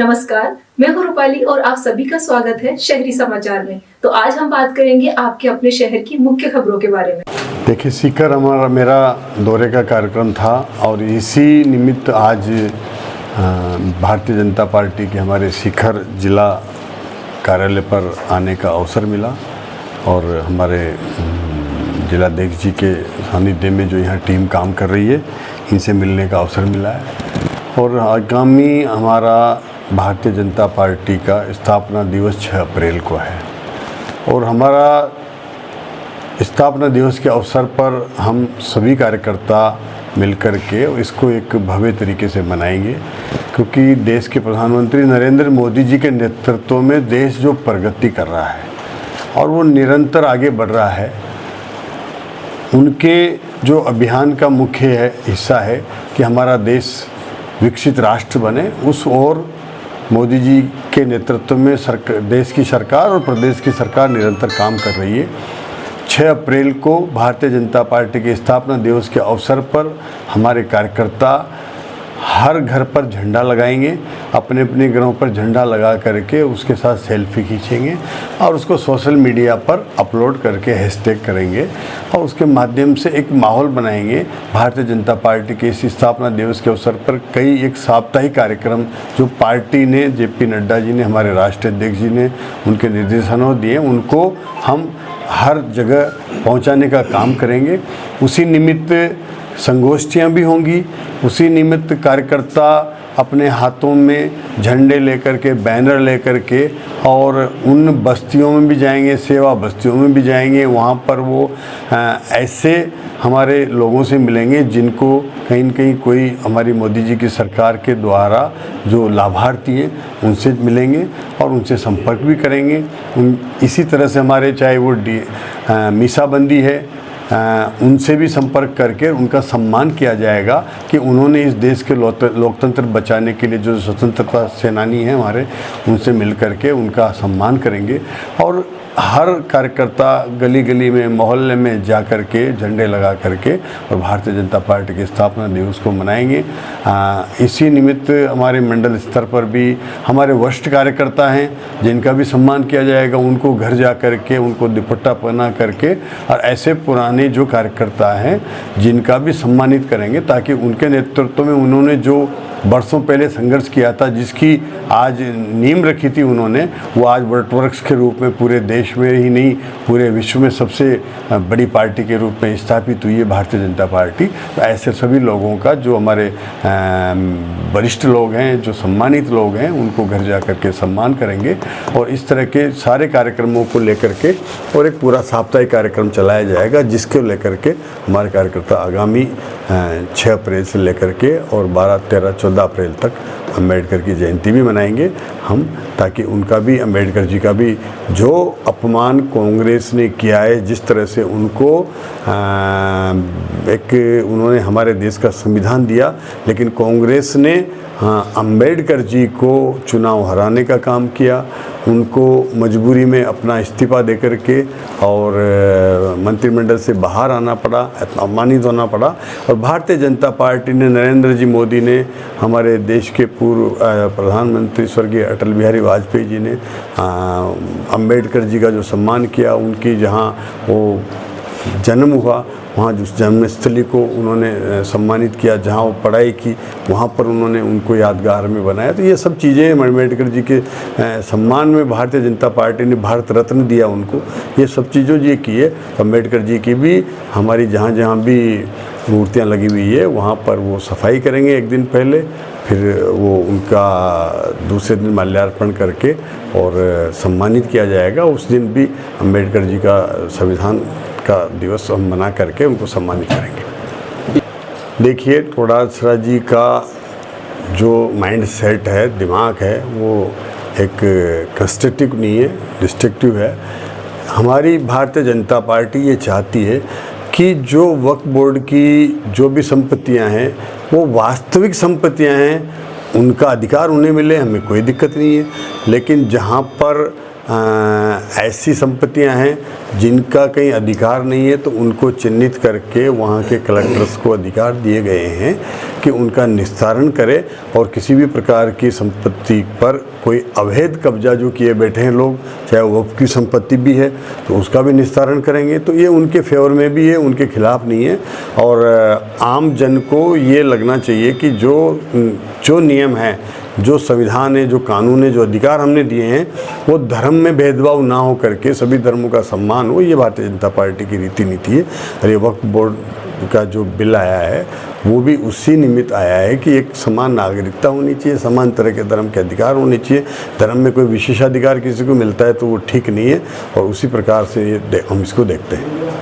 नमस्कार, मैं हूं रूपाली और आप सभी का स्वागत है शहरी समाचार में। तो आज हम बात करेंगे आपके अपने शहर की मुख्य खबरों के बारे में। देखिए, सीकर मेरा दौरे का कार्यक्रम था और इसी निमित्त आज भारतीय जनता पार्टी के हमारे सीकर जिला कार्यालय पर आने का अवसर मिला और हमारे जिलाध्यक्ष जी के सानिध्य में जो यहाँ टीम काम कर रही है, इनसे मिलने का अवसर मिला है। और आगामी हमारा भारतीय जनता पार्टी का स्थापना दिवस 6 अप्रैल को है और हमारा स्थापना दिवस के अवसर पर हम सभी कार्यकर्ता मिलकर के इसको एक भव्य तरीके से मनाएंगे, क्योंकि देश के प्रधानमंत्री नरेंद्र मोदी जी के नेतृत्व में देश जो प्रगति कर रहा है और वो निरंतर आगे बढ़ रहा है, उनके जो अभियान का मुख्य हिस्सा है कि हमारा देश विकसित राष्ट्र बने, उस ओर मोदी जी के नेतृत्व में देश की सरकार और प्रदेश की सरकार निरंतर काम कर रही है। 6 अप्रैल को भारतीय जनता पार्टी के स्थापना दिवस के अवसर पर हमारे कार्यकर्ता हर घर पर झंडा लगाएंगे, अपने अपने घरों पर झंडा लगा करके उसके साथ सेल्फी खींचेंगे और उसको सोशल मीडिया पर अपलोड करके हैशटैग करेंगे और उसके माध्यम से एक माहौल बनाएंगे। भारतीय जनता पार्टी के इस स्थापना दिवस के अवसर पर कई एक साप्ताहिक कार्यक्रम जो पार्टी ने, जेपी नड्डा जी ने, हमारे राष्ट्रीय अध्यक्ष जी ने उनके निर्देशनों दिए, उनको हम हर जगह पहुंचाने का काम करेंगे। उसी निमित्त संगोष्ठियाँ भी होंगी, उसी निमित्त कार्यकर्ता अपने हाथों में झंडे लेकर के, बैनर लेकर के और उन बस्तियों में भी जाएंगे, सेवा बस्तियों में भी जाएंगे। वहाँ पर वो ऐसे हमारे लोगों से मिलेंगे जिनको कहीं न कहीं कोई हमारी मोदी जी की सरकार के द्वारा जो लाभार्थी हैं उनसे मिलेंगे और उनसे संपर्क भी करेंगे। इसी तरह से हमारे चाहे वो मीसाबंदी है, उनसे भी संपर्क करके उनका सम्मान किया जाएगा कि उन्होंने इस देश के लोकतंत्र बचाने के लिए जो स्वतंत्रता सेनानी हैं हमारे, उनसे मिल करके उनका सम्मान करेंगे। और हर कार्यकर्ता गली गली में, मोहल्ले में जा कर के झंडे लगा करके और भारतीय जनता पार्टी के स्थापना दिवस को मनाएंगे। इसी निमित्त हमारे मंडल स्तर पर भी हमारे वरिष्ठ कार्यकर्ता हैं जिनका भी सम्मान किया जाएगा, उनको घर जा कर के उनको दुपट्टा पहना करके और ऐसे पुराने जो कार्यकर्ता हैं जिनका भी सम्मानित करेंगे, ताकि उनके नेतृत्व में उन्होंने जो बरसों पहले संघर्ष किया था, जिसकी आज नींव रखी थी उन्होंने, वो आज वटवृक्ष के रूप में पूरे देश में ही नहीं पूरे विश्व में सबसे बड़ी पार्टी के रूप में स्थापित हुई है भारतीय जनता पार्टी। तो ऐसे सभी लोगों का जो हमारे वरिष्ठ लोग हैं, जो सम्मानित लोग हैं, उनको घर जा कर के सम्मान करेंगे और इस तरह के सारे कार्यक्रमों को लेकर के और एक पूरा साप्ताहिक कार्यक्रम चलाया जाएगा, जिसको लेकर के हमारे कार्यकर्ता आगामी 6 अप्रैल से लेकर के और 12, 13, 14 अप्रैल तक अम्बेडकर की जयंती भी मनाएंगे हम, ताकि उनका भी, अम्बेडकर जी का भी जो अपमान कांग्रेस ने किया है, जिस तरह से उनको उन्होंने हमारे देश का संविधान दिया, लेकिन कांग्रेस ने अम्बेडकर जी को चुनाव हराने का काम किया, उनको मजबूरी में अपना इस्तीफा दे कर के और मंत्रिमंडल से बाहर आना पड़ा, अपमानित होना पड़ा। और भारतीय जनता पार्टी ने, नरेंद्र जी मोदी ने, हमारे देश के पूर्व प्रधानमंत्री स्वर्गीय अटल बिहारी वाजपेयी जी ने अम्बेडकर जी का जो सम्मान किया, उनकी जहाँ वो जन्म हुआ वहाँ जिस जन्मस्थली को उन्होंने सम्मानित किया, जहाँ वो पढ़ाई की वहाँ पर उन्होंने उनको यादगार में बनाया। तो ये सब चीज़ें अम्बेडकर जी के सम्मान में भारतीय जनता पार्टी ने भारत रत्न दिया उनको, ये सब चीज़ों ये की है। अम्बेडकर जी की भी हमारी जहाँ जहाँ भी मूर्तियाँ लगी हुई है वहाँ पर वो सफाई करेंगे एक दिन पहले, फिर वो उनका दूसरे दिन माल्यार्पण करके और सम्मानित किया जाएगा। उस दिन भी अम्बेडकर जी का संविधान का दिवस हम मना करके उनको सम्मानित करेंगे। देखिए, थोड़ा जी का जो माइंड सेट है, दिमाग है, वो एक कंस्ट्रक्टिव नहीं है, डिस्ट्रक्टिव है। हमारी भारतीय जनता पार्टी ये चाहती है कि जो वक्फ बोर्ड की जो भी संपत्तियां हैं वो वास्तविक संपत्तियां हैं, उनका अधिकार उन्हें मिले, हमें कोई दिक्कत नहीं है। लेकिन जहाँ पर ऐसी संपत्तियां हैं जिनका कहीं अधिकार नहीं है, तो उनको चिन्हित करके वहाँ के कलेक्टर्स को अधिकार दिए गए हैं कि उनका निस्तारण करे, और किसी भी प्रकार की संपत्ति पर कोई अवैध कब्जा जो किए बैठे हैं लोग, चाहे वो वक्फ की संपत्ति भी है तो उसका भी निस्तारण करेंगे। तो ये उनके फेवर में भी है, उनके खिलाफ नहीं है। और आम जन को ये लगना चाहिए कि जो नियम है, जो संविधान है, जो कानून है, जो अधिकार हमने दिए हैं, वो धर्म में भेदभाव ना हो करके सभी धर्मों का सम्मान हो, ये भारतीय जनता पार्टी की रीति नीति है। और ये वक्फ बोर्ड का जो बिल आया है वो भी उसी निमित्त आया है कि एक समान नागरिकता होनी चाहिए, समान तरह के धर्म के अधिकार होने चाहिए। धर्म में कोई विशेषाधिकार किसी को मिलता है तो वो ठीक नहीं है, और उसी प्रकार से हम इसको देखते हैं।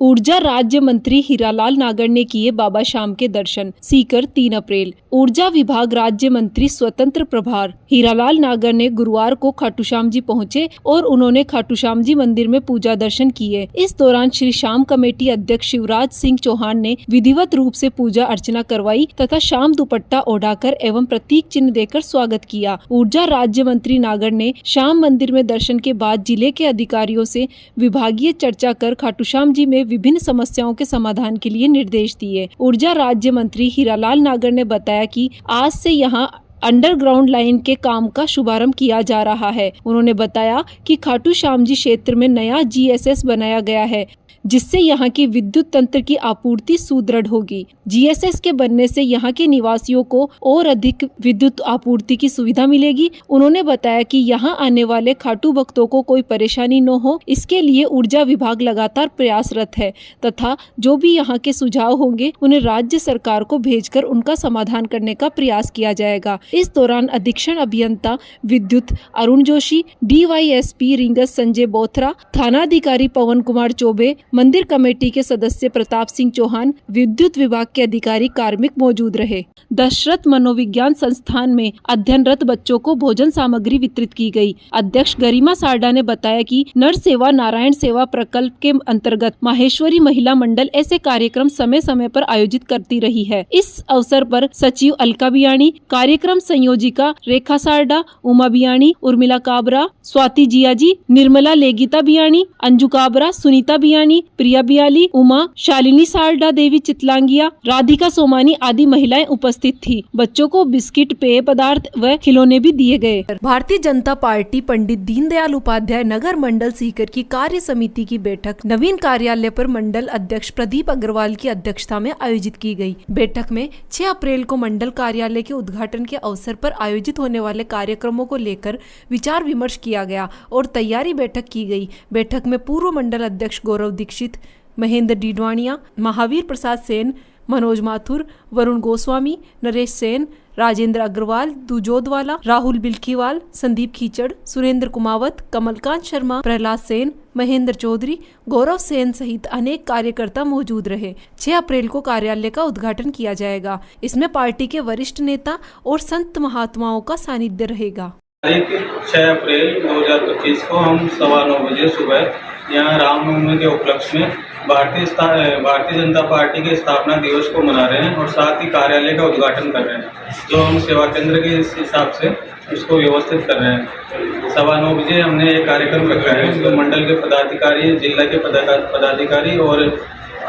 ऊर्जा राज्य मंत्री हीरालाल नागर ने किए बाबा श्याम के दर्शन। सीकर 3 अप्रैल। ऊर्जा विभाग राज्य मंत्री स्वतंत्र प्रभार हीरालाल नागर ने गुरुवार को खाटू श्याम जी पहुंचे और उन्होंने खाटू श्याम जी मंदिर में पूजा दर्शन किए। इस दौरान श्री श्याम कमेटी अध्यक्ष शिवराज सिंह चौहान ने विधिवत रूप से पूजा अर्चना करवाई तथा श्याम दुपट्टा ओढ़ाकर एवं प्रतीक चिन्ह देकर स्वागत किया। ऊर्जा राज्य मंत्री नागर ने श्याम मंदिर में दर्शन के बाद जिले के अधिकारियों से विभागीय चर्चा कर खाटू श्याम जी में विभिन्न समस्याओं के समाधान के लिए निर्देश दिए। ऊर्जा राज्य मंत्री हीरालाल नागर ने बताया कि आज से यहां अंडरग्राउंड लाइन के काम का शुभारंभ किया जा रहा है। उन्होंने बताया कि खाटू श्याम जी क्षेत्र में नया GSS बनाया गया है, जिससे यहाँ की विद्युत तंत्र की आपूर्ति सुदृढ़ होगी। GSS के बनने से यहाँ के निवासियों को और अधिक विद्युत आपूर्ति की सुविधा मिलेगी। उन्होंने बताया कि यहाँ आने वाले खाटू भक्तों को कोई परेशानी न हो, इसके लिए ऊर्जा विभाग लगातार प्रयासरत है तथा जो भी यहाँ के सुझाव होंगे उन्हें राज्य सरकार को भेजकर उनका समाधान करने का प्रयास किया जाएगा। इस दौरान अधीक्षण अभियंता विद्युत अरुण जोशी, DYSP रिंगस संजय बोथरा, थानाधिकारी पवन कुमार चौबे, मंदिर कमेटी के सदस्य प्रताप सिंह चौहान, विद्युत विभाग के अधिकारी कार्मिक मौजूद रहे। दशरथ मनोविज्ञान संस्थान में अध्ययनरत बच्चों को भोजन सामग्री वितरित की गई। अध्यक्ष गरिमा सारडा ने बताया कि नर सेवा नारायण सेवा प्रकल्प के अंतर्गत माहेश्वरी महिला मंडल ऐसे कार्यक्रम समय समय पर आयोजित करती रही है। इस अवसर पर सचिव अलका बियाणी, कार्यक्रम संयोजिका रेखा सारडा, उमा बियाणी, उर्मिला काबरा, स्वाति जियाजी, निर्मला लेगिता बियाणी, अंजू काबरा, सुनीता बियाणी, प्रिया बियाली, उमा, शालिनी सारडा देवी चितलांगिया, राधिका सोमानी आदि महिलाएं उपस्थित थी। बच्चों को बिस्किट, पेय पदार्थ व खिलौने भी दिए गए। भारतीय जनता पार्टी पंडित दीनदयाल उपाध्याय नगर मंडल सीकर की कार्य समिति की बैठक नवीन कार्यालय पर मंडल अध्यक्ष प्रदीप अग्रवाल की अध्यक्षता में आयोजित की गई। बैठक में 6 अप्रैल को मंडल कार्यालय के उद्घाटन के अवसर पर आयोजित होने वाले कार्यक्रमों को लेकर विचार विमर्श किया गया और तैयारी बैठक की गई। बैठक में पूर्व मंडल अध्यक्ष गौरव दीक्षित, महेंद्र डीडवाणिया, महावीर प्रसाद सेन, मनोज माथुर, वरुण गोस्वामी, नरेश सेन, राजेंद्र अग्रवाल, दुजोदवाला, राहुल बिल्खीवाल, संदीप खीचड़, सुरेंद्र कुमावत, कमलकांत शर्मा, प्रहलाद सेन, महेंद्र चौधरी, गौरव सेन सहित अनेक कार्यकर्ता मौजूद रहे। 6 अप्रैल को कार्यालय का उद्घाटन किया जाएगा। इसमें पार्टी के वरिष्ठ नेता और संत महात्माओं का सानिध्य रहेगा। 6 अप्रैल 2025 को हम 9:15 बजे सुबह यहाँ रामनवमी के उपलक्ष्य में भारतीय जनता पार्टी के स्थापना दिवस को मना रहे हैं और साथ ही कार्यालय का उद्घाटन कर रहे हैं, जो हम सेवा केंद्र के हिसाब से उसको व्यवस्थित कर रहे हैं। 9:15 बजे हमने ये कार्यक्रम रखा है, जो मंडल के पदाधिकारी, जिला के पदाधिकारी और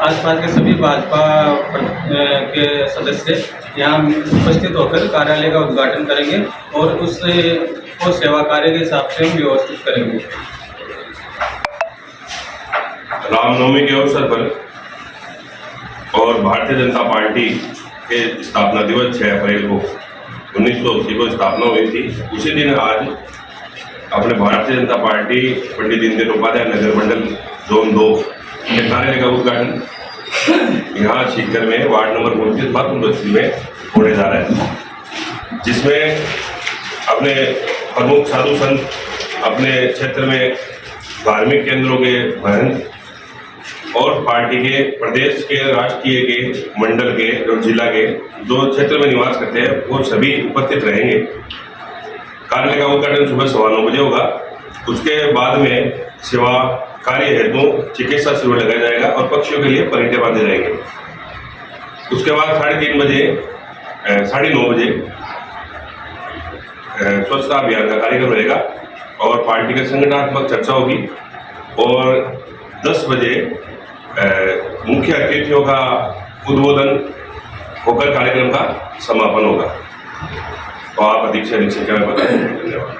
आसपास के सभी भाजपा के सदस्य यहाँ उपस्थित होकर कार्यालय का उद्घाटन करेंगे और उसको सेवा कार्य के हिसाब से हम व्यवस्थित करेंगे। रामनवमी के अवसर पर और भारतीय जनता पार्टी के स्थापना दिवस 6 अप्रैल को 1980 को स्थापना हुई थी, उसी दिन आज अपने भारतीय जनता पार्टी पंडित दीनदयाल उपाध्याय नगर मंडल जोन 2 के कार्यालय का उद्घाटन यहाँ सीकर में वार्ड नंबर 29 बाथरूम बस्ती में होने जा रहा है, जिसमें अपने प्रमुख साधु संत, अपने क्षेत्र में धार्मिक केंद्रों के महंत और पार्टी के प्रदेश के, राष्ट्रीय के, मंडल के और जिला के जो क्षेत्र में निवास करते हैं वो सभी उपस्थित रहेंगे। कार्यालय का उद्घाटन सुबह 9:15 बजे होगा। उसके बाद में सेवा कार्य हेतु चिकित्सा शिविर लगाया जाएगा और पक्षियों के लिए परिंदे बांधे जाएंगे। उसके बाद 9:30 बजे स्वच्छता अभियान का कार्यक्रम रहेगा और पार्टी का संगठनात्मक चर्चा होगी और 10 बजे मुख्य अतिथियों का उद्बोधन होकर कार्यक्रम का समापन होगा। तो आप अधिक से अधिक संख्या में बताएं। धन्यवाद।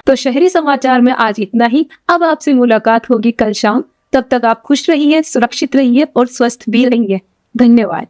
तो शहरी समाचार में आज इतना ही। अब आपसे मुलाकात होगी कल शाम। तब तक आप खुश रहिए, सुरक्षित रहिए और स्वस्थ भी रहिए। धन्यवाद।